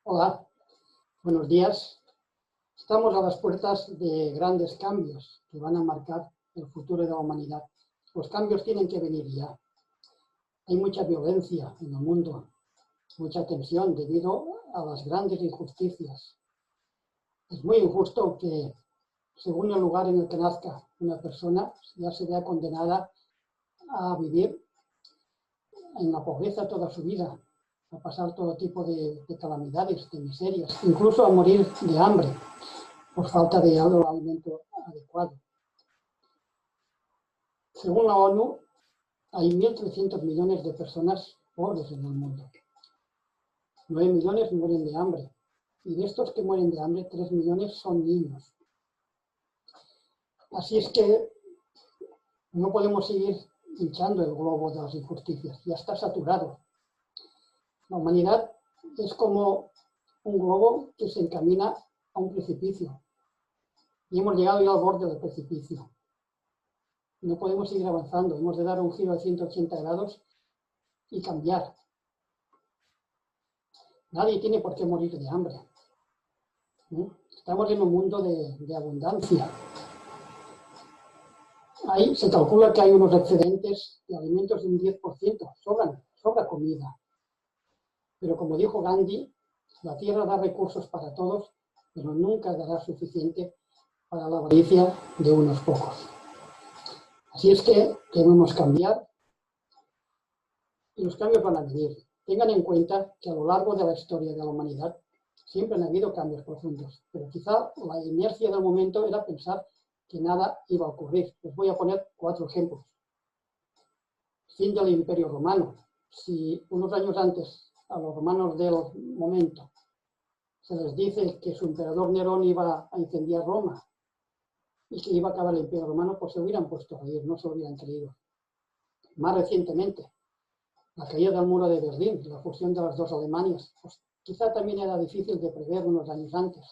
Hola, buenos días. Estamos a las puertas de grandes cambios que van a marcar el futuro de la humanidad. Los cambios tienen que venir ya. Hay mucha violencia en el mundo, mucha tensión debido a las grandes injusticias. Es muy injusto que, según el lugar en el que nazca una persona, ya se vea condenada a vivir en la pobreza toda su vida, a pasar todo tipo de calamidades, de miserias, incluso a morir de hambre por falta de alimento adecuado. Según la ONU, hay 1.300 millones de personas pobres en el mundo. 9 millones mueren de hambre. Y de estos que mueren de hambre, 3 millones son niños. Así es que no podemos seguir hinchando el globo de las injusticias. Ya está saturado. La humanidad es como un globo que se encamina a un precipicio. Y hemos llegado ya al borde del precipicio. No podemos seguir avanzando. Hemos de dar un giro de 180 grados y cambiar. Nadie tiene por qué morir de hambre. Estamos en un mundo de abundancia. Ahí se calcula que hay unos excedentes de alimentos de un 10%. Sobra comida. Pero como dijo Gandhi, la tierra da recursos para todos, pero nunca dará suficiente para la avaricia de unos pocos. Así es que debemos cambiar y los cambios van a venir. Tengan en cuenta que a lo largo de la historia de la humanidad siempre han habido cambios profundos, pero quizá la inercia del momento era pensar que nada iba a ocurrir. Les voy a poner 4 ejemplos. Fin del Imperio Romano. Si unos años antes a los romanos del momento se les dice que su emperador Nerón iba a incendiar Roma y que iba a acabar el Imperio Romano, pues se hubieran puesto a reír, no se lo hubieran creído. Más recientemente, la caída del muro de Berlín, la fusión de las dos Alemanias, pues quizá también era difícil de prever unos años antes.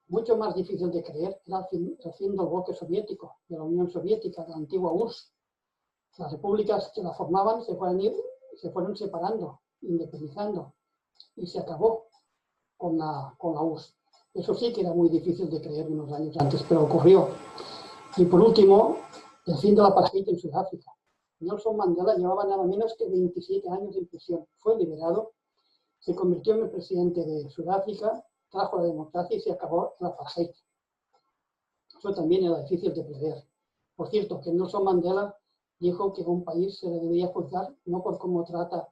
Mucho más difícil de creer era el fin del bloque soviético, de la Unión Soviética, de la antigua URSS. Las repúblicas que la formaban se fueron separando, independizando, y se acabó con la URSS. Eso sí que era muy difícil de creer unos años antes, pero ocurrió. Y por último, el fin de la apartheid en Sudáfrica. Nelson Mandela llevaba nada menos que 27 años en prisión. Fue liberado, se convirtió en el presidente de Sudáfrica, trajo la democracia y se acabó el apartheid. Eso también era difícil de prever. Por cierto, que Nelson Mandela dijo que un país se le debería juzgar no por cómo trata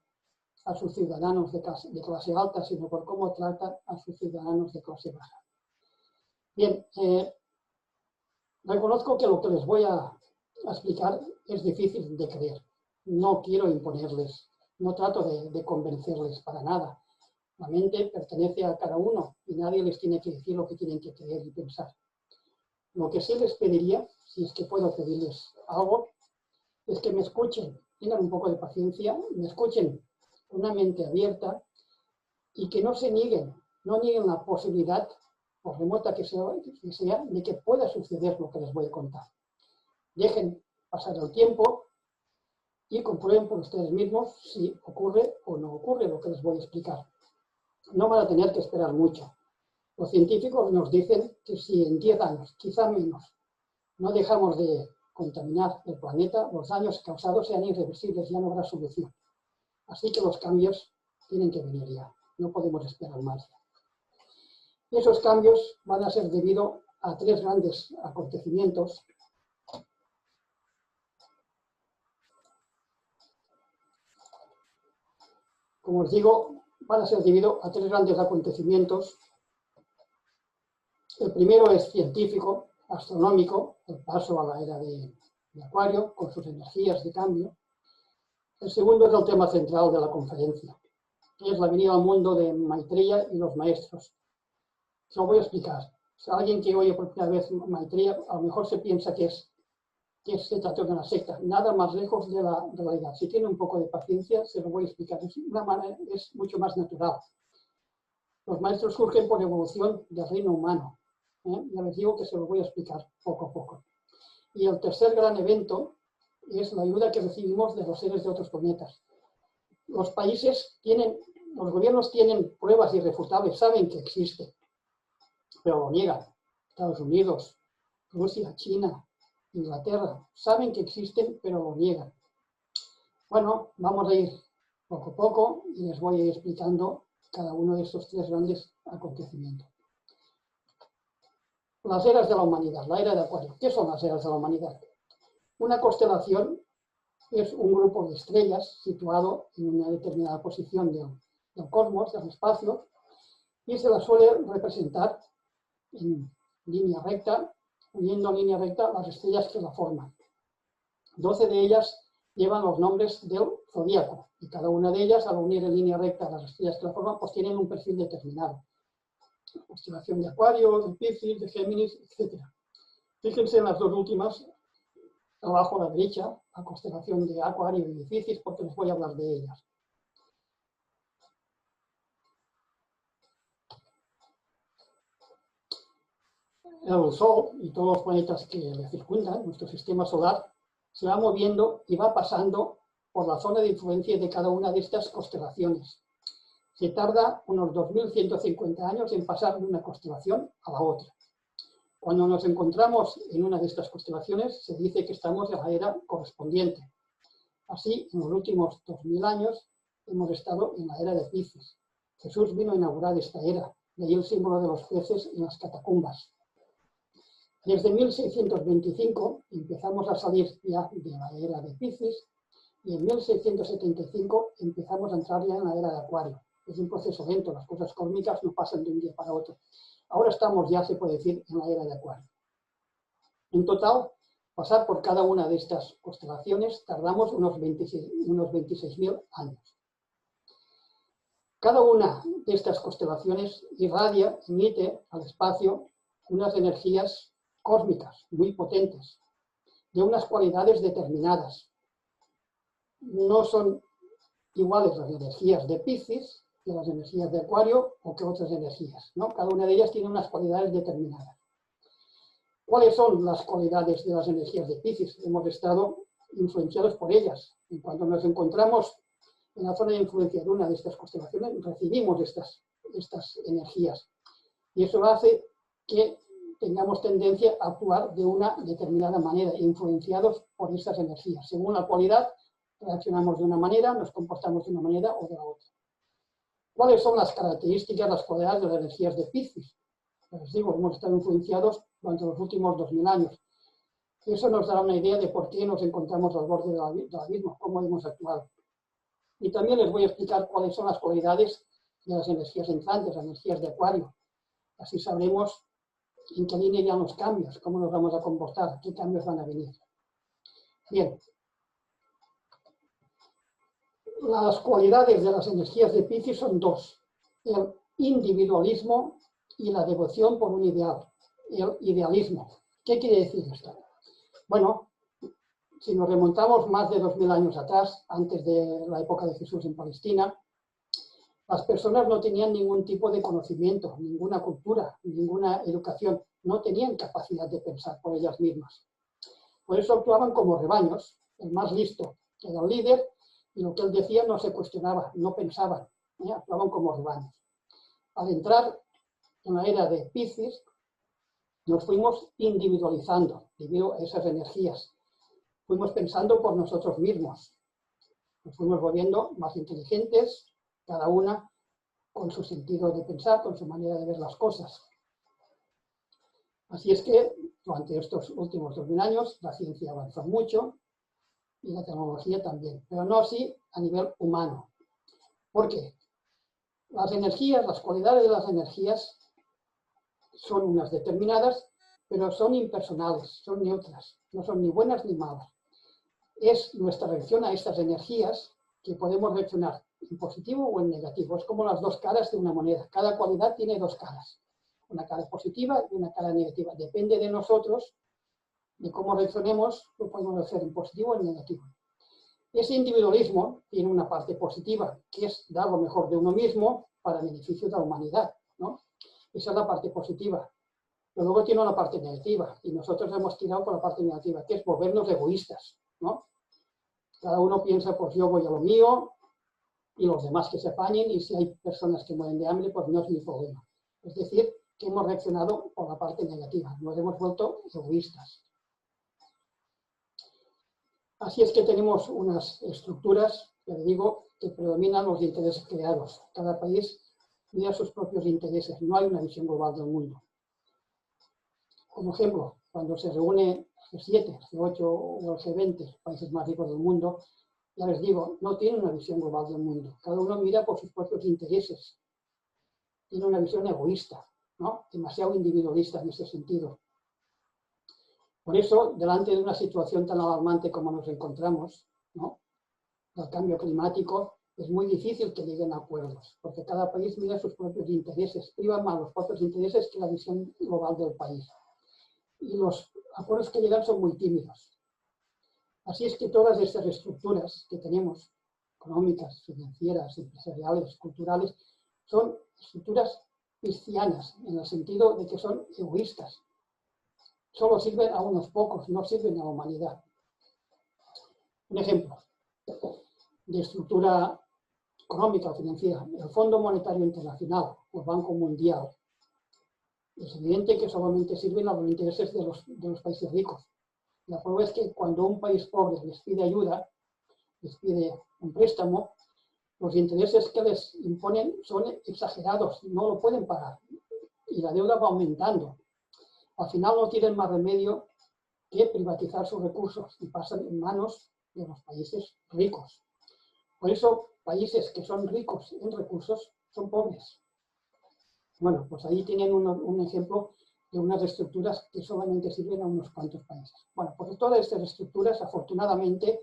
a sus ciudadanos de clase alta, sino por cómo trata a sus ciudadanos de clase baja. Bien, reconozco que lo que les voy a explicar es difícil de creer. No quiero imponerles, no trato de convencerles para nada. La mente pertenece a cada uno y nadie les tiene que decir lo que tienen que creer y pensar. Lo que sí les pediría, si es que puedo pedirles algo, es que me escuchen, tengan un poco de paciencia, me escuchen con una mente abierta y que no se nieguen, no nieguen la posibilidad, por remota que sea, de que pueda suceder lo que les voy a contar. Dejen pasar el tiempo y comprueben por ustedes mismos si ocurre o no ocurre lo que les voy a explicar. No van a tener que esperar mucho. Los científicos nos dicen que si en 10 años, quizá menos, no dejamos de contaminar el planeta, los daños causados sean irreversibles, ya no habrá solución. Así que los cambios tienen que venir ya, no podemos esperar más. Y esos cambios van a ser debido a 3 grandes acontecimientos. Como os digo, van a ser debido a 3 grandes acontecimientos. El primero es científico, astronómico, el paso a la era de Acuario, con sus energías de cambio. El segundo es el tema central de la conferencia, que es la venida al mundo de Maitreya y los maestros. Se lo voy a explicar. Si alguien que oye por primera vez Maitreya, a lo mejor se piensa que se trata de una secta. Nada más lejos de la realidad. Si tiene un poco de paciencia, se lo voy a explicar. Es mucho más natural. Los maestros surgen por evolución del reino humano. Ya les digo que se lo voy a explicar poco a poco. Y el tercer gran evento es la ayuda que recibimos de los seres de otros planetas. Los países tienen Los gobiernos tienen pruebas irrefutables, saben que existe, pero lo niegan. Estados Unidos, Rusia, China, Inglaterra, saben que existen, pero lo niegan. Bueno, vamos a ir poco a poco y les voy a ir explicando cada uno de estos tres grandes acontecimientos. Las eras de la humanidad, la era de Acuario. ¿Qué son las eras de la humanidad? Una constelación es un grupo de estrellas situado en una determinada posición del cosmos, del espacio, y se la suele representar en línea recta, uniendo en línea recta las estrellas que la forman. 12 de ellas llevan los nombres del zodíaco, y cada una de ellas, al unir en línea recta las estrellas que la forman, pues tienen un perfil determinado. Constelación de Acuario, de Piscis, de Géminis, etc. Fíjense en las dos últimas, abajo a la derecha, la constelación de Acuario y de Piscis, porque les voy a hablar de ellas. El Sol y todos los planetas que le circundan, nuestro sistema solar, se va moviendo y va pasando por la zona de influencia de cada una de estas constelaciones. Se tarda unos 2150 años en pasar de una constelación a la otra. Cuando nos encontramos en una de estas constelaciones, se dice que estamos en la era correspondiente. Así, en los últimos 2000 años, hemos estado en la era de Piscis. Jesús vino a inaugurar esta era, de ahí el símbolo de los jueces en las catacumbas. Desde 1625 empezamos a salir ya de la era de Piscis y en 1675 empezamos a entrar ya en la era de Acuario. Es un proceso lento, las cosas cósmicas no pasan de un día para otro. Ahora estamos ya, se puede decir, en la era de Acuario. En total, pasar por cada una de estas constelaciones tardamos unos 26.000 años. Cada una de estas constelaciones irradia, emite al espacio unas energías cósmicas muy potentes, de unas cualidades determinadas. No son iguales las energías de Piscis que las energías de Acuario o que otras energías, ¿no? Cada una de ellas tiene unas cualidades determinadas. ¿Cuáles son las cualidades de las energías de Piscis? Hemos estado influenciados por ellas. Y cuando nos encontramos en la zona de influencia de una de estas constelaciones, recibimos estas energías. Y eso hace que tengamos tendencia a actuar de una determinada manera, influenciados por estas energías. Según la cualidad, reaccionamos de una manera, nos comportamos de una manera o de la otra. ¿Cuáles son las características, las cualidades de las energías de Piscis? Les digo, hemos estado influenciados durante los últimos 2000 años. Eso nos dará una idea de por qué nos encontramos al borde del abismo, cómo hemos actuado. Y también les voy a explicar cuáles son las cualidades de las energías entrantes, las energías de Acuario. Así sabremos en qué línea irán los cambios, cómo nos vamos a comportar, qué cambios van a venir. Bien. Las cualidades de las energías de Piscis son dos: el individualismo y la devoción por un ideal, el idealismo. ¿Qué quiere decir esto? Bueno, si nos remontamos más de 2000 años atrás, antes de la época de Jesús en Palestina, las personas no tenían ningún tipo de conocimiento, ninguna cultura, ninguna educación, no tenían capacidad de pensar por ellas mismas. Por eso actuaban como rebaños. El más listo era el líder, y lo que él decía no se cuestionaba, no pensaban, actuaban como rebaños. Al entrar en la era de Piscis, nos fuimos individualizando debido a esas energías. Fuimos pensando por nosotros mismos. Nos fuimos volviendo más inteligentes, cada una con su sentido de pensar, con su manera de ver las cosas. Así es que durante estos últimos 2000 años la ciencia avanzó mucho y la tecnología también, pero no así a nivel humano. ¿Por qué? Las energías, las cualidades de las energías son unas determinadas, pero son impersonales, son neutras, no son ni buenas ni malas. Es nuestra reacción a estas energías que podemos reaccionar en positivo o en negativo. Es como las dos caras de una moneda. Cada cualidad tiene dos caras, una cara positiva y una cara negativa. Depende de nosotros, de cómo reaccionemos, lo podemos hacer en positivo o en negativo. Ese individualismo tiene una parte positiva, que es dar lo mejor de uno mismo para beneficio de la humanidad, ¿no? Esa es la parte positiva. Pero luego tiene una parte negativa, y nosotros hemos tirado por la parte negativa, que es volvernos egoístas, ¿no? Cada uno piensa, pues yo voy a lo mío, y los demás que se apañen, y si hay personas que mueren de hambre, pues no es mi problema. Es decir, que hemos reaccionado por la parte negativa, nos hemos vuelto egoístas. Así es que tenemos unas estructuras, ya le digo, que predominan los intereses creados. Cada país mira sus propios intereses, no hay una visión global del mundo. Como ejemplo, cuando se reúne G7, G8 o el G20, países más ricos del mundo, ya les digo, no tienen una visión global del mundo. Cada uno mira por sus propios intereses. Tiene una visión egoísta, ¿no? Demasiado individualista en ese sentido. Por eso, delante de una situación tan alarmante como nos encontramos, ¿no?, del cambio climático, es muy difícil que lleguen a acuerdos, porque cada país mira sus propios intereses, privan más los propios intereses que la visión global del país. Y los acuerdos que llegan son muy tímidos. Así es que todas estas estructuras que tenemos, económicas, financieras, empresariales, culturales, son estructuras piscianas, en el sentido de que son egoístas. Solo sirven a unos pocos, no sirven a la humanidad. Un ejemplo de estructura económica o financiera: el Fondo Monetario Internacional, el Banco Mundial. Es evidente que solamente sirven a los intereses de los países ricos. La prueba es que cuando un país pobre les pide ayuda, les pide un préstamo, los intereses que les imponen son exagerados, no lo pueden pagar y la deuda va aumentando. Al final no tienen más remedio que privatizar sus recursos y pasan en manos de los países ricos. Por eso, países que son ricos en recursos son pobres. Bueno, pues ahí tienen un ejemplo de unas estructuras que solamente sirven a unos cuantos países. Bueno, pues todas estas estructuras, afortunadamente,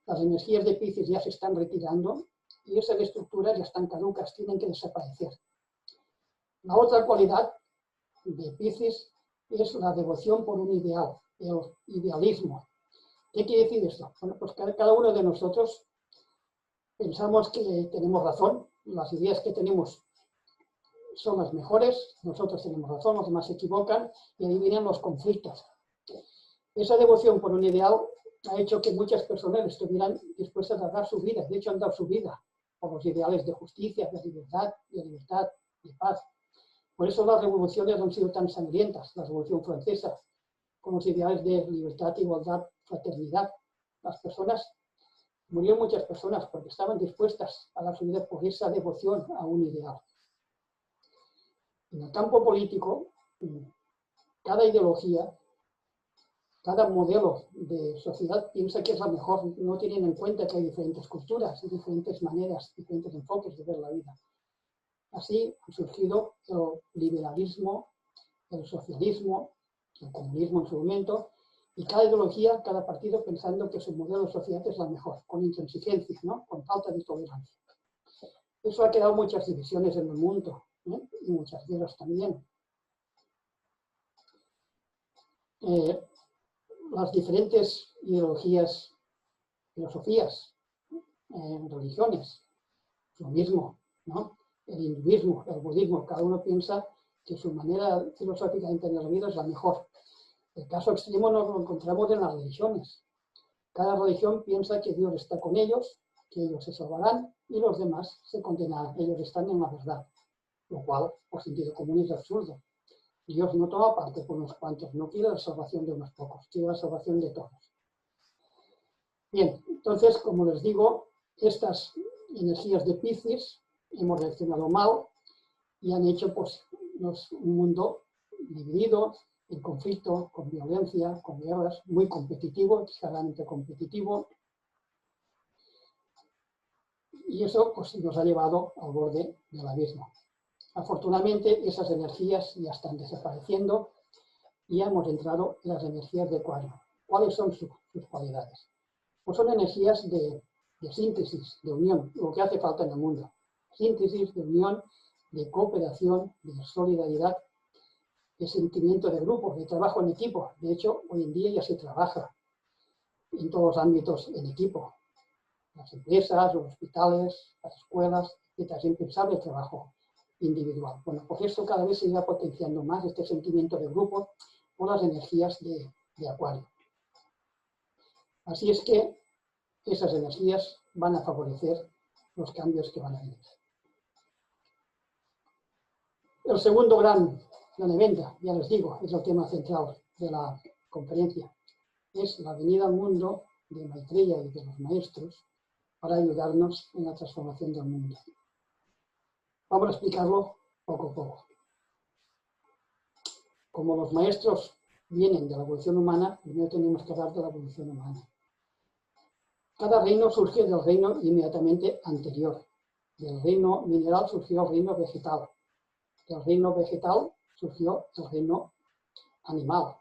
las energías de Piscis ya se están retirando y esas estructuras ya están caducas, tienen que desaparecer. La otra cualidad de Piscis es la devoción por un ideal, el idealismo. ¿Qué quiere decir esto? Bueno, pues cada uno de nosotros pensamos que tenemos razón, las ideas que tenemos son las mejores, nosotros tenemos razón, los demás se equivocan, y ahí vienen los conflictos. Esa devoción por un ideal ha hecho que muchas personas estuvieran dispuestas a dar su vida, de hecho han dado su vida por los ideales de justicia, de libertad, de paz. Por eso las revoluciones han sido tan sangrientas, la Revolución Francesa, con los ideales de libertad, igualdad, fraternidad. Murieron muchas personas porque estaban dispuestas a dar su vida por esa devoción a un ideal. En el campo político, cada ideología, cada modelo de sociedad piensa que es la mejor, no tienen en cuenta que hay diferentes culturas, diferentes maneras, diferentes enfoques de ver la vida. Así han surgido el liberalismo, el socialismo, el comunismo en su momento, y cada ideología, cada partido pensando que su modelo de sociedad es la mejor, con intransigencia, ¿no?, con falta de tolerancia. Eso ha creado muchas divisiones en el mundo, y muchas guerras también. Las diferentes ideologías, filosofías, religiones, lo mismo, ¿no? El hinduismo, el budismo, cada uno piensa que su manera filosófica de entender la vida es la mejor. El caso extremo nos lo encontramos en las religiones. Cada religión piensa que Dios está con ellos, que ellos se salvarán y los demás se condenarán. Ellos están en la verdad, lo cual, por sentido común, es absurdo. Dios no toma parte por unos cuantos, no quiere la salvación de unos pocos, quiere la salvación de todos. Bien, entonces, como les digo, estas energías de Piscis hemos reaccionado mal y han hecho pues, un mundo dividido, en conflicto, con violencia, con guerras, muy competitivo, exageradamente competitivo. Y eso pues, nos ha llevado al borde del abismo. Afortunadamente, esas energías ya están desapareciendo y ya hemos entrado en las energías de Acuario. ¿Cuáles son sus cualidades? Pues son energías de síntesis, de unión, lo que hace falta en el mundo. Síntesis, de unión, de cooperación, de solidaridad, de sentimiento de grupo, de trabajo en equipo. De hecho, hoy en día ya se trabaja en todos los ámbitos en equipo. Las empresas, los hospitales, las escuelas, etc. Es impensable el trabajo individual. Bueno, pues esto cada vez se irá potenciando más, este sentimiento de grupo, por las energías de Acuario. Así es que esas energías van a favorecer los cambios que van a venir. El segundo gran evento, ya les digo, es el tema central de la conferencia, es la venida al mundo de Maitreya y de los maestros para ayudarnos en la transformación del mundo. Vamos a explicarlo poco a poco. Como los maestros vienen de la evolución humana, primero tenemos que hablar de la evolución humana. Cada reino surge del reino inmediatamente anterior. Del reino mineral surgió el reino vegetal. Del reino vegetal surgió el reino animal.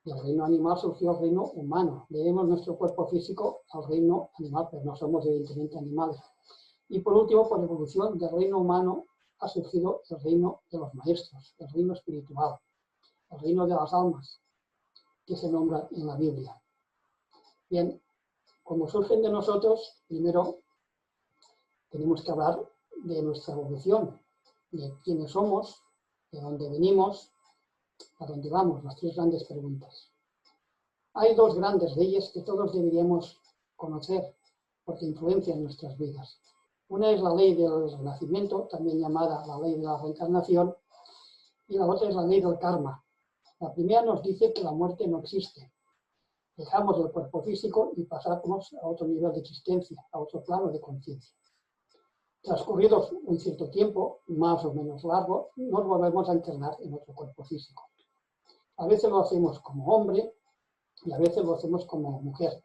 Del reino animal surgió el reino humano. Debemos nuestro cuerpo físico al reino animal, pero no somos evidentemente animales. Y por último, por evolución del reino humano ha surgido el reino de los maestros, el reino espiritual, el reino de las almas, que se nombra en la Biblia. Bien, como surgen de nosotros, primero tenemos que hablar de nuestra evolución, de quiénes somos, de dónde venimos, a dónde vamos, las tres grandes preguntas. Hay dos grandes leyes que todos deberíamos conocer porque influencian nuestras vidas. Una es la ley del renacimiento, también llamada la ley de la reencarnación, y la otra es la ley del karma. La primera nos dice que la muerte no existe. Dejamos el cuerpo físico y pasamos a otro nivel de existencia, a otro plano de conciencia. Transcurrido un cierto tiempo, más o menos largo, nos volvemos a encarnar en otro cuerpo físico. A veces lo hacemos como hombre y a veces lo hacemos como mujer.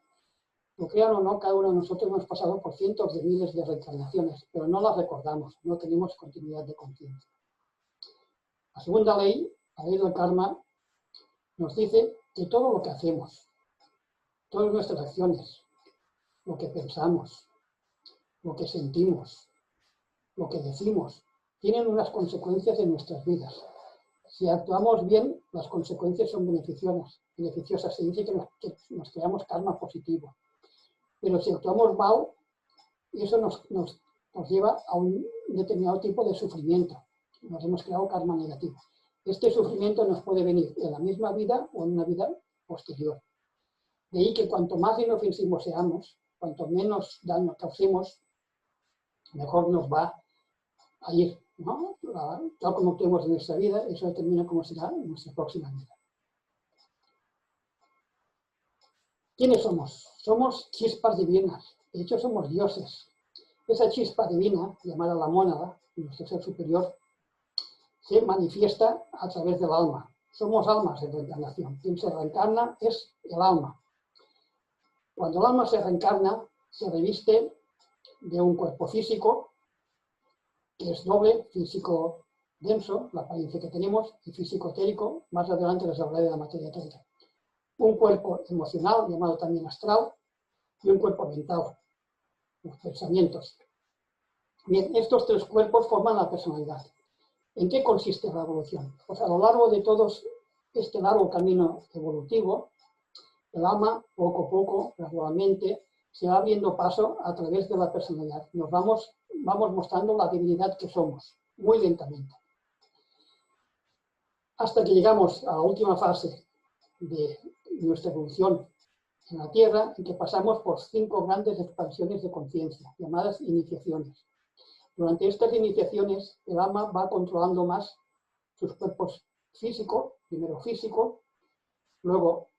Lo crean o no, cada uno de nosotros hemos pasado por cientos de miles de reencarnaciones, pero no las recordamos, no tenemos continuidad de conciencia. La segunda ley, la ley del karma, nos dice que todo lo que hacemos, todas nuestras acciones, lo que pensamos, lo que sentimos, lo que decimos, tienen unas consecuencias en nuestras vidas. Si actuamos bien, las consecuencias son beneficiosas, se dice que nos creamos karma positivo. Pero si actuamos mal, eso nos lleva a un determinado tipo de sufrimiento. Nos hemos creado karma negativo. Este sufrimiento nos puede venir en la misma vida o en una vida posterior. De ahí que cuanto más inofensivos seamos, cuanto menos daño causemos, mejor nos va a ir, ¿no? Tal como tenemos en nuestra vida, eso determina cómo será en nuestra próxima vida. ¿Quiénes somos? Somos chispas divinas, de hecho somos dioses. Esa chispa divina, llamada la mónada, nuestro ser superior, se manifiesta a través del alma. Somos almas en reencarnación. Quien se reencarna es el alma. Cuando el alma se reencarna, se reviste de un cuerpo físico, que es doble, físico denso, la apariencia que tenemos, y físico etérico, más adelante les hablaré de la materia etérica. Un cuerpo emocional, llamado también astral, y un cuerpo mental, los pensamientos. Bien, estos tres cuerpos forman la personalidad. ¿En qué consiste la evolución? Pues a lo largo de todo este largo camino evolutivo, el alma, poco a poco, gradualmente, se va abriendo paso a través de la personalidad. Nos vamos mostrando la divinidad que somos, muy lentamente. Hasta que llegamos a la última fase de nuestra evolución en la Tierra, en que pasamos por 5 grandes expansiones de conciencia, llamadas iniciaciones. Durante estas iniciaciones, el alma va controlando más sus cuerpos físicos, primero físico, luego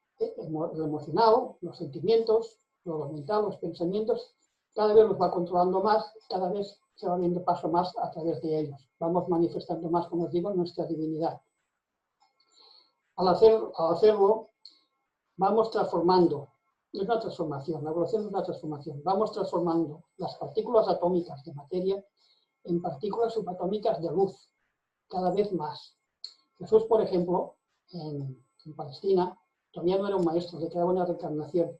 lo emocional, los sentimientos, luego lo mental, los pensamientos, cada vez los va controlando más, cada vez se va abriendo paso más a través de ellos. Vamos manifestando más, como os digo, nuestra divinidad. Al hacerlo, vamos transformando, es una transformación, la evolución es una transformación, vamos transformando las partículas atómicas de materia en partículas subatómicas de luz, cada vez más. Jesús, por ejemplo, en Palestina, todavía no era un maestro, le quedaba una reencarnación,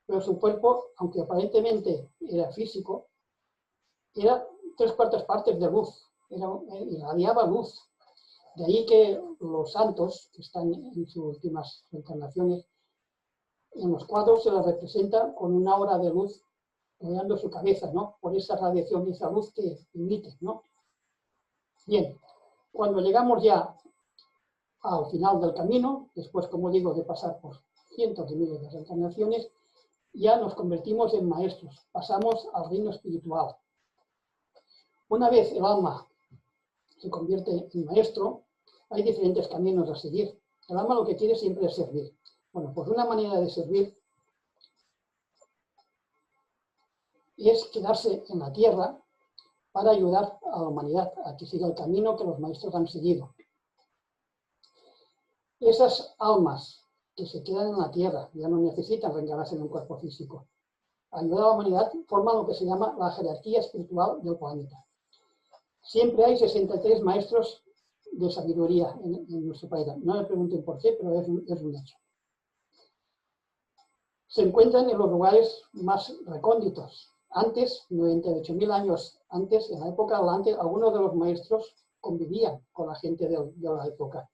pero su cuerpo, aunque aparentemente era físico, era 3/4 partes de luz, irradiaba luz. De ahí que los santos, que están en sus últimas reencarnaciones, en los cuadros se les representa con una aura de luz rodeando su cabeza, ¿no? Por esa radiación y esa luz que emite, ¿no? Bien, cuando llegamos ya al final del camino, después, como digo, de pasar por cientos de miles de reencarnaciones, ya nos convertimos en maestros, pasamos al reino espiritual. Una vez el alma se convierte en maestro, hay diferentes caminos a seguir. El alma lo que quiere siempre es servir. Bueno, pues una manera de servir es quedarse en la tierra para ayudar a la humanidad a que siga el camino que los maestros han seguido. Esas almas que se quedan en la tierra, ya no necesitan reencarnarse en un cuerpo físico. Ayudar a la humanidad forma lo que se llama la jerarquía espiritual del planeta. Siempre hay 63 maestros de sabiduría en nuestro planeta. No me pregunten por qué, pero es un hecho. Se encuentran en los lugares más recónditos. Antes, 98.000 años antes, en la época adelante, algunos de los maestros convivían con la gente de la época.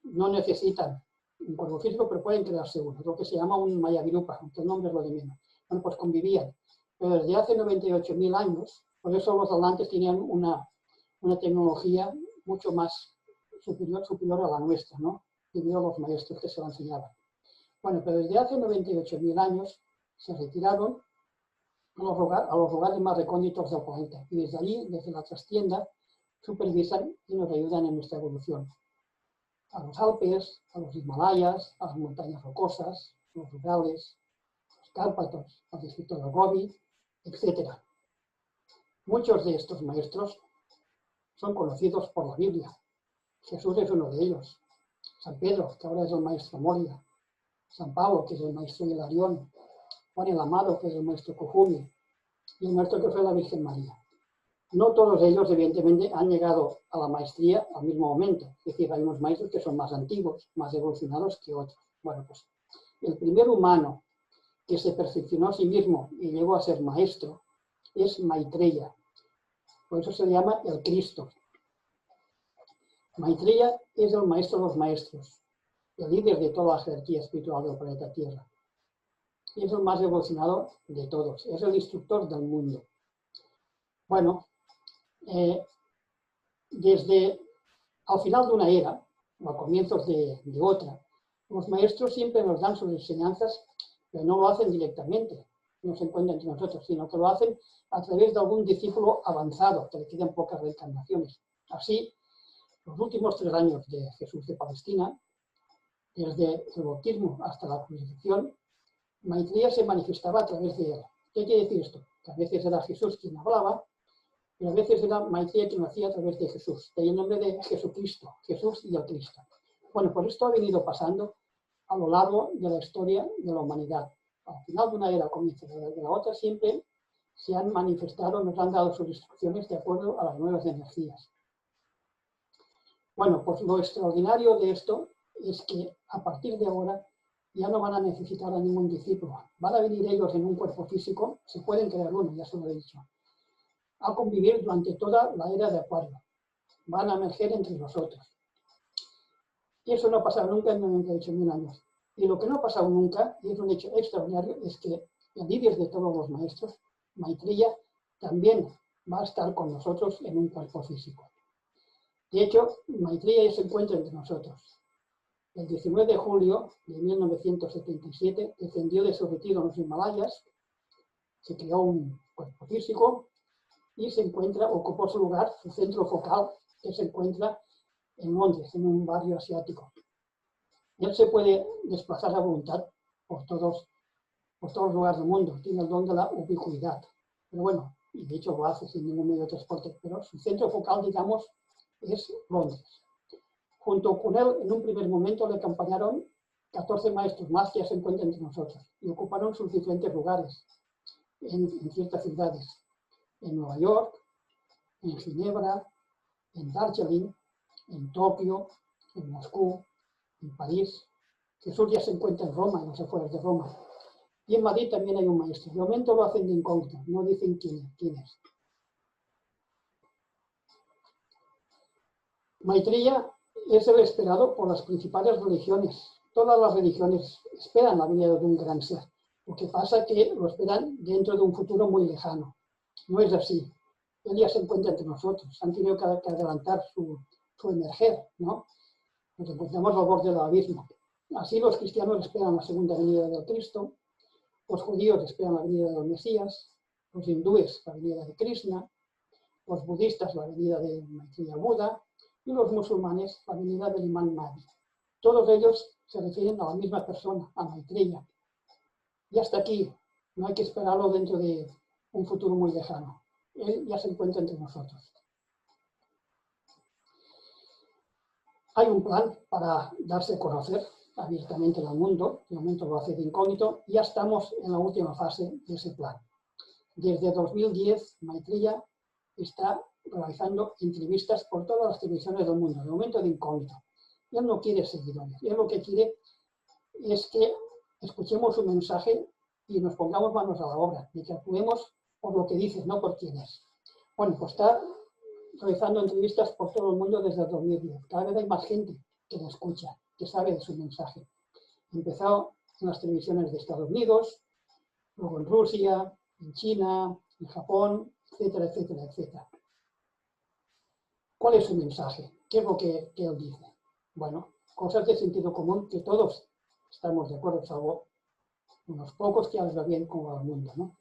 No necesitan un cuerpo físico, pero pueden crearse uno. Es lo que se llama un Mayavirupa, aunque el nombre es lo de menos. Bueno, pues convivían. Pero desde hace 98.000 años, por eso los adelantes tenían una tecnología mucho más superior a la nuestra, ¿no? Debido a los maestros que se la enseñaban. Bueno, pero desde hace 98.000 años se retiraron a los lugares más recónditos del planeta. Y desde allí, desde la trastienda, supervisan y nos ayudan en nuestra evolución. A los Alpes, a los Himalayas, a las montañas rocosas, los Urales, los Cárpatos, al distrito de Gobi, etc. Muchos de estos maestros son conocidos por la Biblia. Jesús es uno de ellos. San Pedro, que ahora es el maestro Moria. San Pablo, que es el maestro Hilarión. Juan el Amado, que es el maestro Cojumi. Y el maestro que fue la Virgen María. No todos ellos, evidentemente, han llegado a la maestría al mismo momento. Es decir, hay unos maestros que son más antiguos, más evolucionados que otros. Bueno, pues el primer humano que se perfeccionó a sí mismo y llegó a ser maestro es Maitreya. Por eso se le llama el Cristo. Maitreya es el maestro de los maestros, el líder de toda la jerarquía espiritual del planeta Tierra. Y es el más evolucionado de todos. Es el instructor del mundo. Bueno, desde al final de una era, o a comienzos de otra, los maestros siempre nos dan sus enseñanzas, pero no lo hacen directamente, no se encuentran entre nosotros, sino que lo hacen a través de algún discípulo avanzado, que le quedan pocas reencarnaciones. Así, los últimos 3 años de Jesús de Palestina, desde el bautismo hasta la crucifixión, Maitreya se manifestaba a través de él. ¿Qué quiere decir esto? Que a veces era Jesús quien hablaba, pero a veces era Maitreya quien lo hacía a través de Jesús. De ahí el nombre de Jesucristo, Jesús y el Cristo. Bueno, pues esto ha venido pasando a lo largo de la historia de la humanidad. Al final de una era, comienzo de la otra, siempre se han manifestado, nos han dado sus instrucciones de acuerdo a las nuevas energías. Bueno, pues lo extraordinario de esto es que a partir de ahora ya no van a necesitar a ningún discípulo. Van a venir ellos en un cuerpo físico, se pueden crear uno, ya se lo he dicho, a convivir durante toda la era de Acuario. Van a emerger entre nosotros. Y eso no ha pasado nunca en 98.000 años. Y lo que no ha pasado nunca, y es un hecho extraordinario, es que el líder de todos los maestros, Maitreya, también va a estar con nosotros en un cuerpo físico. De hecho, Maitreya se encuentra entre nosotros. El 19 de julio de 1977 descendió de su retiro en los Himalayas, se creó un cuerpo físico y se encuentra, ocupó su lugar, su centro focal, que se encuentra en Londres, en un barrio asiático. Él se puede desplazar a voluntad por todos los lugares del mundo, tiene el don de la ubicuidad. Pero bueno, y de hecho lo hace sin ningún medio de transporte, pero su centro focal, digamos, es Londres. Junto con él, en un primer momento, le acompañaron 14 maestros más que ya se encuentran entre nosotros y ocuparon sus diferentes lugares en ciertas ciudades. En Nueva York, en Ginebra, en Darjeeling, en Tokio, en Moscú, en París. Jesús ya se encuentra en Roma, en las afueras de Roma. Y en Madrid también hay un maestro. De momento lo hacen de incógnito, no dicen quién es. Maitreya es el esperado por las principales religiones. Todas las religiones esperan la venida de un gran ser. Lo que pasa es que lo esperan dentro de un futuro muy lejano. No es así. Él ya se encuentra entre nosotros. Han tenido que adelantar su emerger, ¿no? Nos encontramos al borde del abismo. Así los cristianos esperan la segunda venida del Cristo, los judíos esperan la venida del Mesías, los hindúes la venida de Krishna, los budistas la venida de Maitreya Buda y los musulmanes la venida del Imán Mahdi. Todos ellos se refieren a la misma persona, a Maitreya. Y hasta aquí, no hay que esperarlo dentro de un futuro muy lejano. Él ya se encuentra entre nosotros. Hay un plan para darse a conocer abiertamente al mundo, de momento lo hace de incógnito, y ya estamos en la última fase de ese plan. Desde 2010, Maitreya está realizando entrevistas por todas las televisiones del mundo, de momento de incógnito. Él no quiere seguidores, él lo que quiere es que escuchemos su mensaje y nos pongamos manos a la obra, y que actuemos por lo que dice, no por quién es. Bueno, pues está realizando entrevistas por todo el mundo desde el 2010. Cada vez hay más gente que le escucha, que sabe de su mensaje. Empezó en las televisiones de Estados Unidos, luego en Rusia, en China, en Japón, etcétera, etcétera, etcétera. ¿Cuál es su mensaje? ¿Qué es lo que él dice? Bueno, cosas de sentido común que todos estamos de acuerdo, salvo unos pocos que hablan bien con el mundo, ¿no?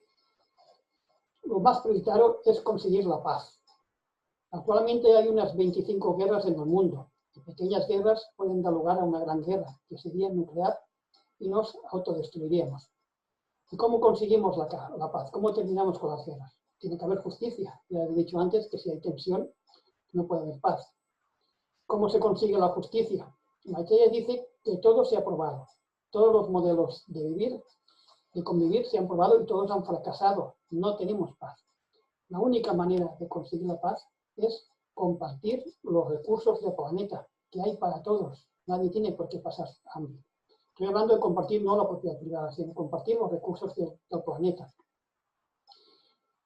Lo más prioritario es conseguir la paz. Actualmente hay unas 25 guerras en el mundo. Y pequeñas guerras pueden dar lugar a una gran guerra, que sería nuclear, y nos autodestruiríamos. ¿Y cómo conseguimos la paz? ¿Cómo terminamos con las guerras? Tiene que haber justicia. Ya he dicho antes que si hay tensión, no puede haber paz. ¿Cómo se consigue la justicia? Maitreya dice que todo se ha probado. Todos los modelos de vivir, de convivir, se han probado y todos han fracasado. No tenemos paz. La única manera de conseguir la paz es compartir los recursos del planeta, que hay para todos. Nadie tiene por qué pasar hambre. Estoy hablando de compartir no la propiedad privada, sino compartir los recursos del planeta.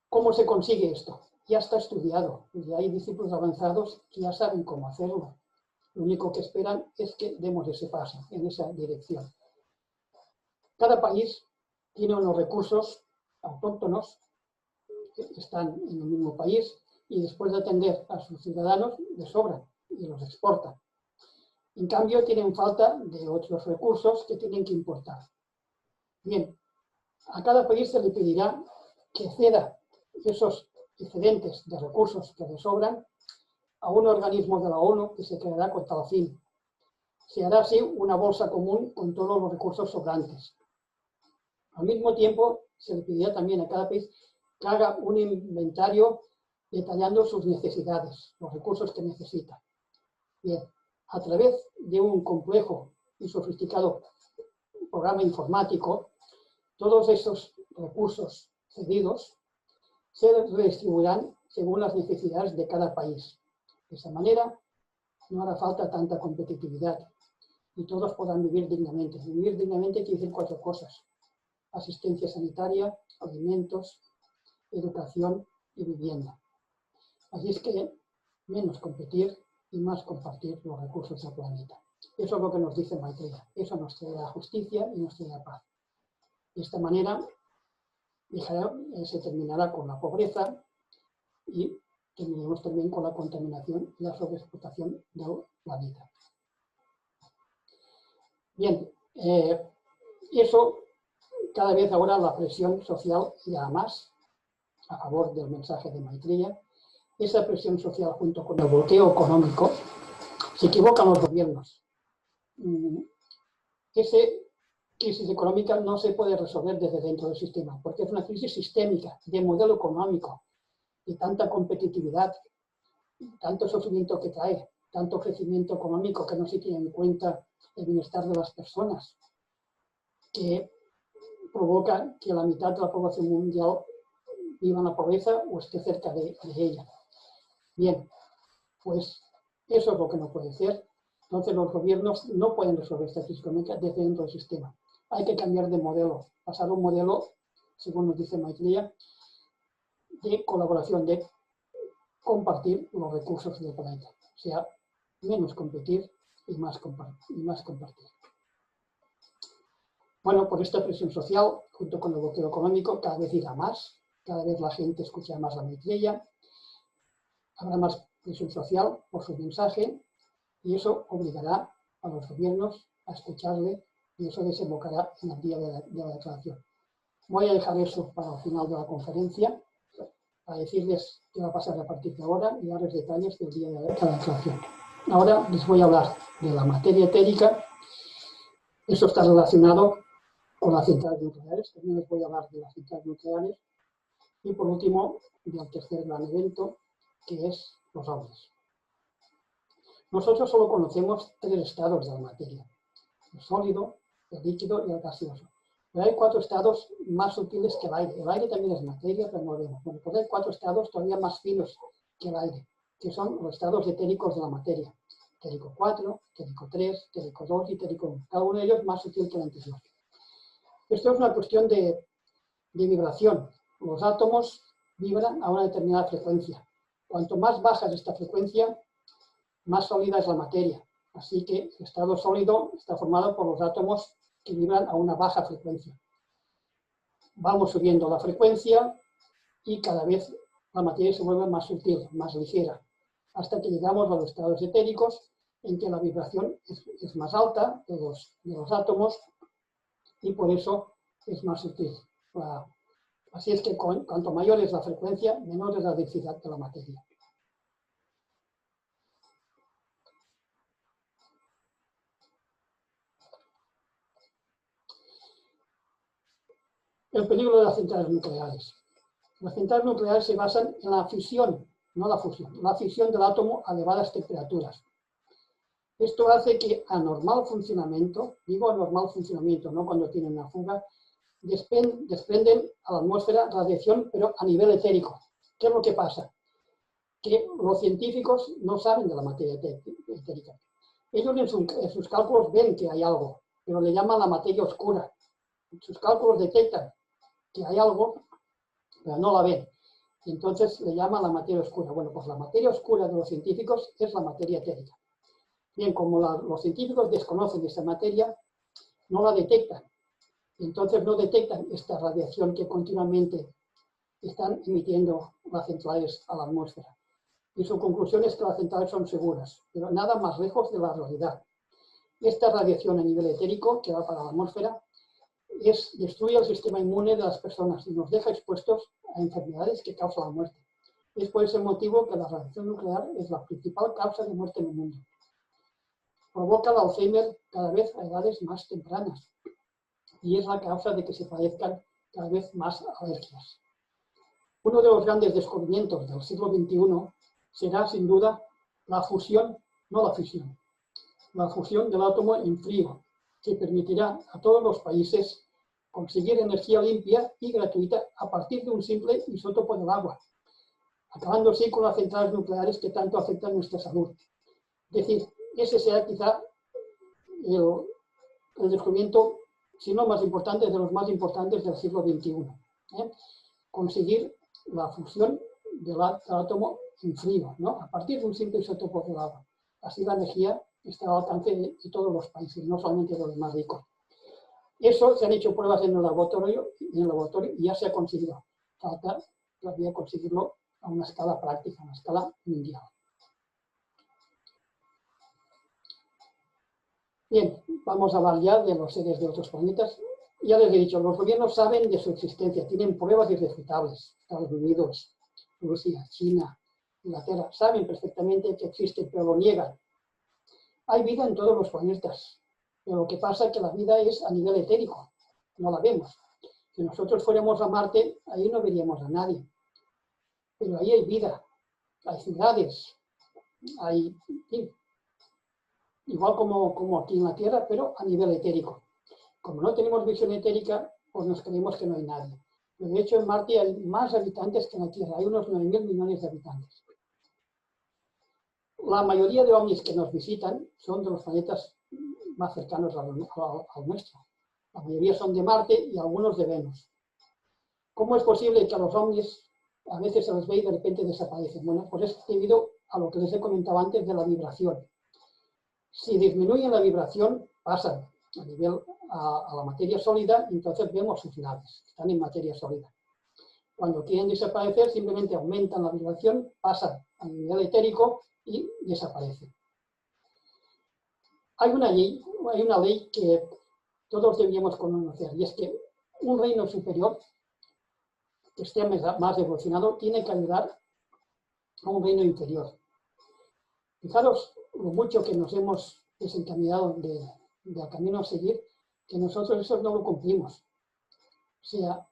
¿Cómo se consigue esto? Ya está estudiado, y hay discípulos avanzados que ya saben cómo hacerlo. Lo único que esperan es que demos ese paso en esa dirección. Cada país tiene unos recursos autóctonos que están en el mismo país y después de atender a sus ciudadanos les sobran y los exportan. En cambio, tienen falta de otros recursos que tienen que importar. Bien, a cada país se le pedirá que ceda esos excedentes de recursos que le sobran a un organismo de la ONU que se creará con tal fin. Se hará así una bolsa común con todos los recursos sobrantes. Al mismo tiempo, se le pedirá también a cada país que haga un inventario detallando sus necesidades, los recursos que necesita. Bien, a través de un complejo y sofisticado programa informático, todos esos recursos cedidos se redistribuirán según las necesidades de cada país. De esa manera, no hará falta tanta competitividad y todos podrán vivir dignamente. Vivir dignamente quiere decir 4 cosas: asistencia sanitaria, alimentos, educación y vivienda. Así es que menos competir y más compartir los recursos del planeta. Eso es lo que nos dice Maitreya. Eso nos traerá justicia y nos traerá paz. De esta manera se terminará con la pobreza y terminaremos también con la contaminación y la sobreexplotación del planeta. Bien, eso cada vez ahora la presión social irá más a favor del mensaje de Maitreya. Esa presión social junto con el bloqueo económico, se equivocan los gobiernos. Esa crisis económica no se puede resolver desde dentro del sistema, porque es una crisis sistémica, de modelo económico, de tanta competitividad, tanto sufrimiento que trae, tanto crecimiento económico que no se tiene en cuenta el bienestar de las personas, que provoca que la mitad de la población mundial viva en la pobreza o esté cerca de ella. Bien, pues eso es lo que no puede ser. Entonces los gobiernos no pueden resolver esta crisis económica desde dentro del sistema. Hay que cambiar de modelo, pasar a un modelo, según nos dice Maitreya, de colaboración, de compartir los recursos del planeta. O sea, menos competir y más compartir. Bueno, por esta presión social, junto con el bloqueo económico, cada vez irá más, cada vez la gente escucha más a Maitreya, habrá más presión social por su mensaje y eso obligará a los gobiernos a escucharle y eso desembocará en el día de la declaración. Voy a dejar eso para el final de la conferencia, para decirles qué va a pasar a partir de ahora y darles detalles del día de cada declaración. Ahora les voy a hablar de la materia etérica. Eso está relacionado con las centrales nucleares. También les voy a hablar de las centrales nucleares. Y por último, del tercer gran evento, que es los ovnis. Nosotros solo conocemos 3 estados de la materia: el sólido, el líquido y el gaseoso. Pero hay 4 estados más sutiles que el aire. El aire también es materia, pero no lo vemos. Bueno, pues hay 4 estados todavía más finos que el aire, que son los estados etéricos de la materia. Etérico 4, etérico 3, etérico 2 y etérico 1. Cada uno de ellos más sutil que el anterior. Esto es una cuestión de vibración. Los átomos vibran a una determinada frecuencia. Cuanto más baja es esta frecuencia, más sólida es la materia. Así que el estado sólido está formado por los átomos que vibran a una baja frecuencia. Vamos subiendo la frecuencia y cada vez la materia se vuelve más sutil, más ligera, hasta que llegamos a los estados etéricos, en que la vibración es más alta de los átomos y por eso es más sutil. Así es que cuanto mayor es la frecuencia, menor es la densidad de la materia. El peligro de las centrales nucleares. Las centrales nucleares se basan en la fisión, no la fusión, la fisión del átomo a elevadas temperaturas. Esto hace que a normal funcionamiento, digo a normal funcionamiento, no cuando tienen una fuga, desprenden a la atmósfera radiación, pero a nivel etérico. ¿Qué es lo que pasa? Que los científicos no saben de la materia etérica. Ellos en sus cálculos ven que hay algo, pero le llaman la materia oscura. Sus cálculos detectan que hay algo, pero no la ven. Y entonces le llaman la materia oscura. Bueno, pues la materia oscura de los científicos es la materia etérica. Bien, como los científicos desconocen esta materia, no la detectan. Entonces no detectan esta radiación que continuamente están emitiendo las centrales a la atmósfera. Y su conclusión es que las centrales son seguras, pero nada más lejos de la realidad. Esta radiación a nivel etérico que va para la atmósfera destruye el sistema inmune de las personas y nos deja expuestos a enfermedades que causan la muerte. Es por ese motivo que la radiación nuclear es la principal causa de muerte en el mundo. Provoca el Alzheimer cada vez a edades más tempranas y es la causa de que se padezcan cada vez más alergias. Uno de los grandes descubrimientos del siglo XXI será sin duda la fusión, no la fisión, la fusión del átomo en frío, que permitirá a todos los países conseguir energía limpia y gratuita a partir de un simple isótopo del agua, acabando así con las centrales nucleares que tanto afectan nuestra salud. Es decir, ese será quizá el descubrimiento, si no más importante, de los más importantes del siglo XXI. Conseguir la fusión del átomo en frío, ¿no? A partir de un simple isótopo del agua. Así la energía está al alcance de todos los países, no solamente de los más ricos. Eso se han hecho pruebas en el laboratorio y ya se ha conseguido. Falta todavía conseguirlo a una escala práctica, a una escala mundial. Bien, vamos a hablar ya de los seres de otros planetas. Ya les he dicho, los gobiernos saben de su existencia, tienen pruebas irrefutables. Estados Unidos, Rusia, China, Inglaterra, saben perfectamente que existe, pero lo niegan. Hay vida en todos los planetas, pero lo que pasa es que la vida es a nivel etérico, no la vemos. Si nosotros fuéramos a Marte, ahí no veríamos a nadie. Pero ahí hay vida, hay ciudades, hay, igual como aquí en la Tierra, pero a nivel etérico. Como no tenemos visión etérica, pues nos creemos que no hay nadie. Pero de hecho en Marte hay más habitantes que en la Tierra, hay unos 9.000 millones de habitantes. La mayoría de ovnis que nos visitan son de los planetas más cercanos al nuestro. La mayoría son de Marte y algunos de Venus. ¿Cómo es posible que a los ovnis a veces se les ve y de repente desaparecen? Bueno, pues es debido a lo que les he comentado antes de la vibración. Si disminuyen la vibración, pasan a la materia sólida y entonces vemos sus naves, están en materia sólida. Cuando quieren desaparecer, simplemente aumentan la vibración, pasan a nivel etérico y desaparecen. Hay una ley que todos deberíamos conocer, y es que un reino superior que esté más evolucionado, tiene que ayudar a un reino inferior. Fijaros lo mucho que nos hemos desencaminado del camino a seguir, que nosotros eso no lo cumplimos. O sea,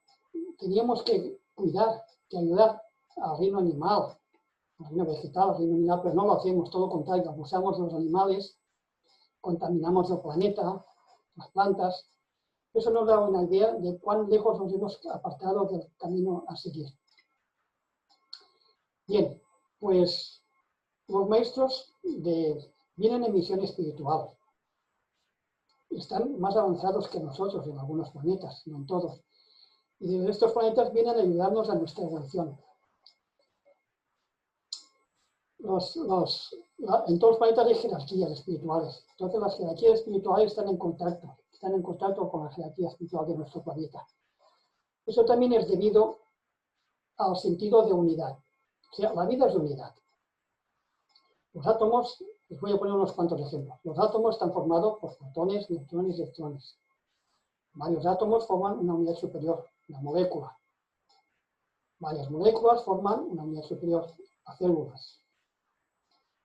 teníamos que cuidar, que ayudar al reino animal, al reino vegetal, al reino mineral, pero no lo hacemos, todo lo contrario, abusamos de los animales, contaminamos el planeta, las plantas. Eso nos da una idea de cuán lejos nos hemos apartado del camino a seguir. Bien, pues los maestros vienen en misión espiritual. Están más avanzados que nosotros en algunos planetas, no en todos. Y desde estos planetas vienen a ayudarnos a nuestra evolución. En todos los planetas hay jerarquías espirituales. Entonces las jerarquías espirituales están en contacto con la jerarquía espiritual de nuestro planeta. Eso también es debido al sentido de unidad. O sea, la vida es de unidad. Los átomos, les voy a poner unos cuantos ejemplos. Los átomos están formados por protones, neutrones y electrones. Varios átomos forman una unidad superior, una molécula. Varias moléculas forman una unidad superior, a células.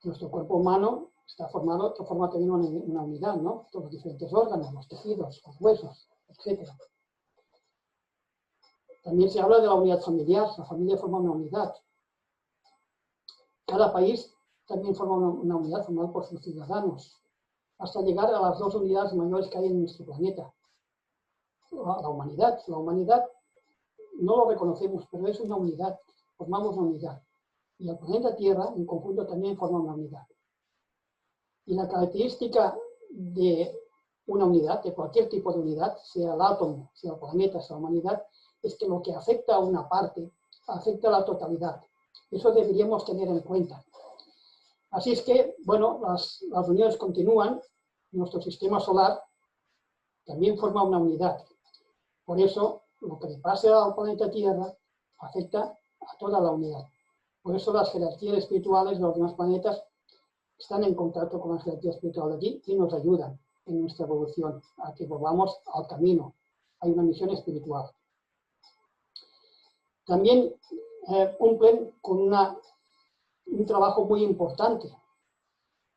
Nuestro cuerpo humano está formado, que forma también una unidad, ¿no? Todos los diferentes órganos, los tejidos, los huesos, etc. También se habla de la unidad familiar, la familia forma una unidad. Cada país también forma una unidad formada por sus ciudadanos, hasta llegar a las dos unidades mayores que hay en nuestro planeta. La humanidad no lo reconocemos, pero es una unidad, formamos una unidad. Y el planeta Tierra, en conjunto, también forma una unidad. Y la característica de una unidad, de cualquier tipo de unidad, sea el átomo, sea el planeta, sea la humanidad, es que lo que afecta a una parte, afecta a la totalidad. Eso deberíamos tener en cuenta. Así es que, bueno, las uniones continúan. Nuestro sistema solar también forma una unidad. Por eso, lo que le pase al planeta Tierra afecta a toda la unidad. Por eso las jerarquías espirituales de los demás planetas están en contacto con la jerarquía espiritual de aquí y nos ayudan en nuestra evolución, a que volvamos al camino. Hay una misión espiritual. También cumplen con un trabajo muy importante,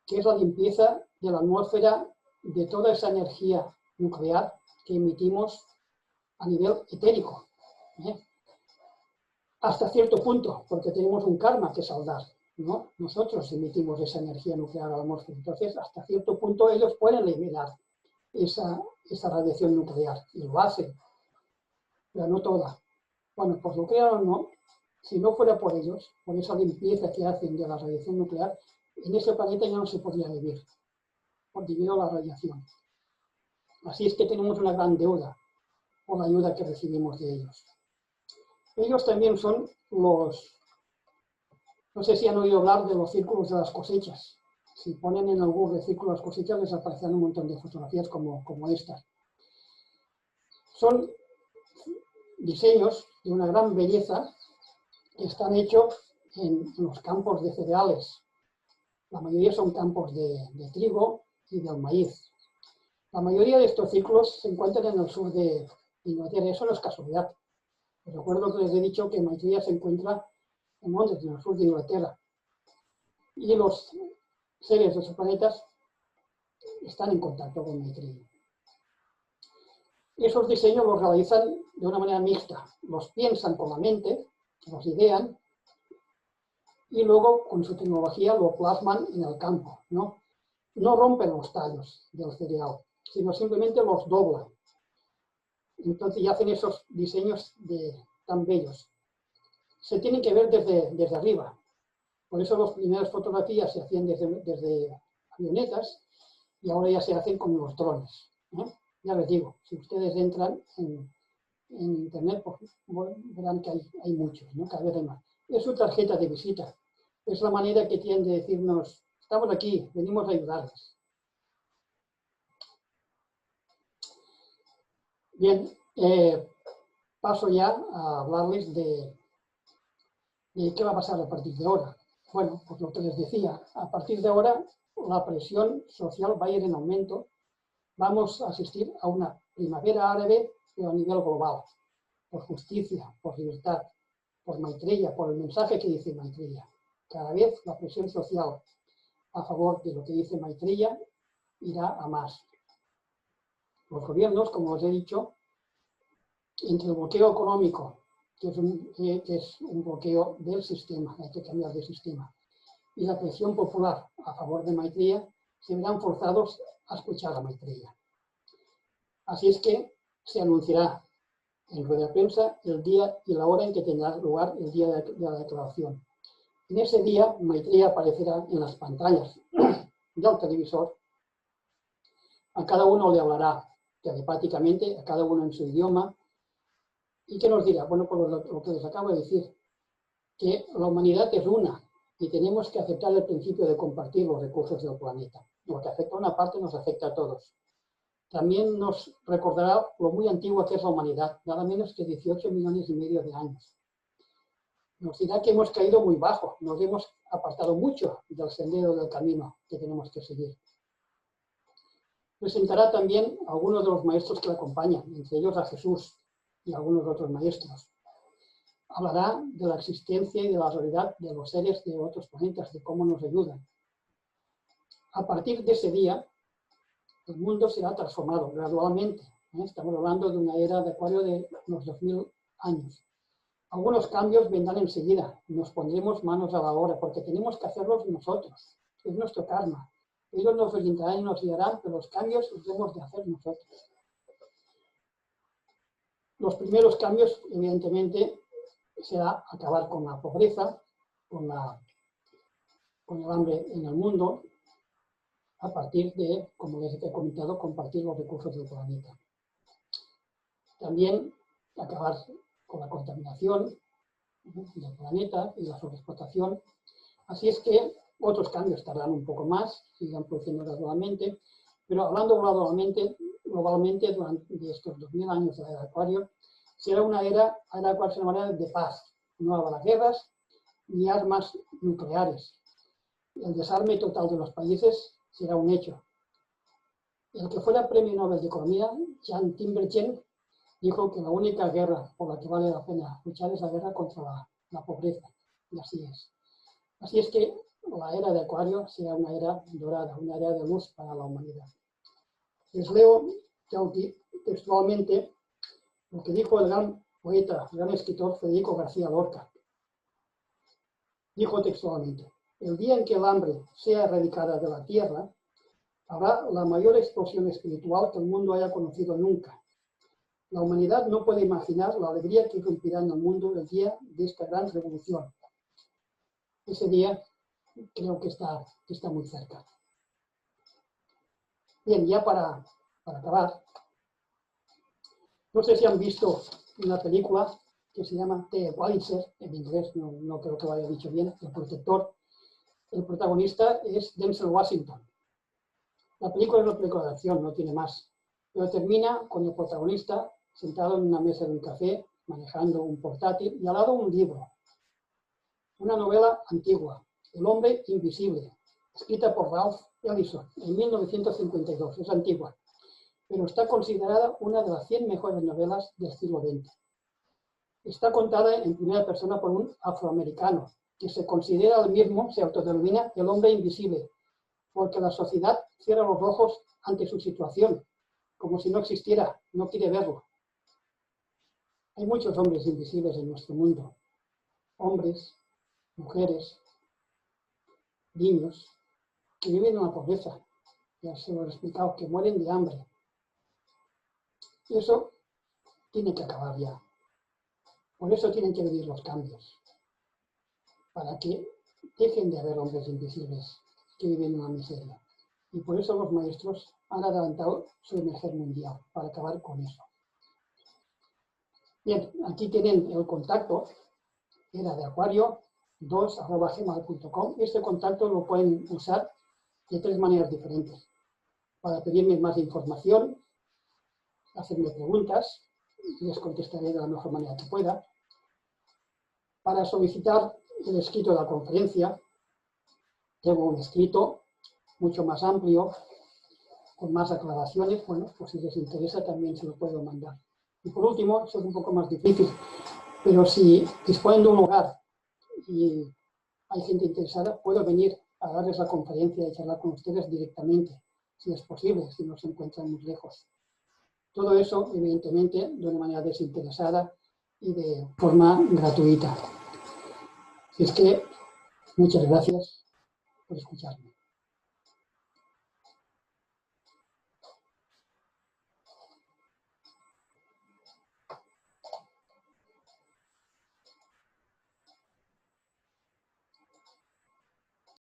que es la limpieza de la atmósfera de toda esa energía nuclear que emitimos a nivel etérico. Hasta cierto punto, porque tenemos un karma que saldar, ¿no? Nosotros emitimos esa energía nuclear a la atmósfera. Entonces, hasta cierto punto ellos pueden eliminar esa radiación nuclear, y lo hacen, pero no toda. Bueno, pues lo crean o no, si no fuera por ellos, por esa limpieza que hacen de la radiación nuclear, en ese planeta ya no se podría vivir, debido a la radiación. Así es que tenemos una gran deuda por la ayuda que recibimos de ellos. Ellos también son no sé si han oído hablar de los círculos de las cosechas. Si ponen en el Google círculos de las cosechas, les aparecerán un montón de fotografías como estas. Son diseños de una gran belleza que están hechos en los campos de cereales. La mayoría son campos de trigo y del maíz. La mayoría de estos círculos se encuentran en el sur de Inglaterra. Eso no es casualidad. Les recuerdo que les he dicho que Maitreya se encuentra en Londres, en el sur de Inglaterra. Y los seres de esos planetas están en contacto con Maitreya. Esos diseños los realizan de una manera mixta. Los piensan con la mente, los idean, y luego con su tecnología lo plasman en el campo, ¿no? No rompen los tallos del cereal, sino simplemente los doblan. Entonces ya hacen esos diseños tan bellos. Se tienen que ver desde arriba. Por eso las primeras fotografías se hacían desde avionetas y ahora ya se hacen con los drones, ¿eh? Ya les digo, si ustedes entran en internet, pues, verán que hay muchos, ¿no? Cada vez hay más. Es su tarjeta de visita. Es la manera que tienen de decirnos, estamos aquí, venimos a ayudarles. Bien, paso ya a hablarles de qué va a pasar a partir de ahora. Bueno, pues lo que les decía, a partir de ahora la presión social va a ir en aumento. Vamos a asistir a una primavera árabe, pero a nivel global. por justicia, por libertad, por Maitreya, por el mensaje que dice Maitreya. Cada vez la presión social a favor de lo que dice Maitreya irá a más. Los gobiernos, como os he dicho, entre el bloqueo económico, que es un bloqueo del sistema, hay que cambiar de sistema, y la presión popular a favor de Maitreya, se verán forzados a escuchar a Maitreya. Así es que se anunciará en rueda de prensa el día y la hora en que tendrá lugar el día de la declaración. En ese día, Maitreya aparecerá en las pantallas del televisor. A cada uno le hablará telepáticamente, a cada uno en su idioma. ¿Y qué nos dirá? Bueno, pues lo que les acabo de decir, que la humanidad es una y tenemos que aceptar el principio de compartir los recursos del planeta. Lo que afecta a una parte nos afecta a todos. También nos recordará lo muy antigua que es la humanidad, nada menos que 18 millones y medio de años. Nos dirá que hemos caído muy bajo, nos hemos apartado mucho del sendero del camino que tenemos que seguir. Presentará también a algunos de los maestros que le acompañan, entre ellos a Jesús y algunos otros maestros. Hablará de la existencia y de la realidad de los seres de otros planetas, de cómo nos ayudan. A partir de ese día, el mundo será transformado gradualmente. Estamos hablando de una era de Acuario de unos 2000 años. Algunos cambios vendrán enseguida. Nos pondremos manos a la obra porque tenemos que hacerlos nosotros. Es nuestro karma. Ellos nos orientarán y nos guiarán, pero los cambios los debemos de hacer nosotros. Los primeros cambios, evidentemente, será acabar con la pobreza, con el hambre en el mundo, a partir de, como les he comentado, compartir los recursos del planeta. También acabar con la contaminación del planeta y la sobreexplotación. Así es que otros cambios tardarán un poco más, sigan produciendo gradualmente, pero hablando globalmente durante estos 2000 años de la era de Acuario, será una era a la cual se llamará de paz. No habrá guerras ni armas nucleares. El desarme total de los países será un hecho. El que fuera Premio Nobel de Economía, Jan Timbergen, dijo que la única guerra por la que vale la pena luchar es la guerra contra la pobreza. Y así es. Así es que la era de Acuario será una era dorada, una era de luz para la humanidad. Les leo textualmente lo que dijo el gran poeta, el gran escritor Federico García Lorca. Dijo textualmente: el día en que el hambre sea erradicada de la tierra, habrá la mayor explosión espiritual que el mundo haya conocido nunca. La humanidad no puede imaginar la alegría que irrumpirá en el mundo el día de esta gran revolución. Ese día creo que está muy cerca. Bien, ya para acabar, no sé si han visto una película que se llama The Equalizer, en inglés, no creo que lo haya dicho bien, El Protector. El protagonista es Denzel Washington. La película es una película de acción, no tiene más, pero termina con el protagonista sentado en una mesa de un café, manejando un portátil y al lado un libro. Una novela antigua, El hombre invisible, escrita por Ralph Ellison en 1952, es antigua, pero está considerada una de las 100 mejores novelas del siglo XX. Está contada en primera persona por un afroamericano, que se considera el mismo, se autodenomina el hombre invisible, porque la sociedad cierra los ojos ante su situación, como si no existiera, no quiere verlo. Hay muchos hombres invisibles en nuestro mundo, hombres, mujeres, niños, que viven en la pobreza, ya se lo he explicado, que mueren de hambre. Y eso tiene que acabar ya. Por eso tienen que venir los cambios, para que dejen de haber hombres invisibles que viven en la miseria. Y por eso los maestros han adelantado su emerger mundial, para acabar con eso. Bien, aquí tienen el contacto, era de acuario2@gmail.com. Este contacto lo pueden usar de 3 maneras diferentes. Para pedirme más información, hacerme preguntas, y les contestaré de la mejor manera que pueda. Para solicitar el escrito de la conferencia, tengo un escrito mucho más amplio, con más aclaraciones. Bueno, pues si les interesa también se lo puedo mandar. Y por último, eso es un poco más difícil, pero si disponen de un hogar y hay gente interesada, puedo venir a darles la conferencia y charlar con ustedes directamente, si es posible, si no se encuentran muy lejos. Todo eso, evidentemente, de una manera desinteresada y de forma gratuita. Así es que, muchas gracias por escucharme.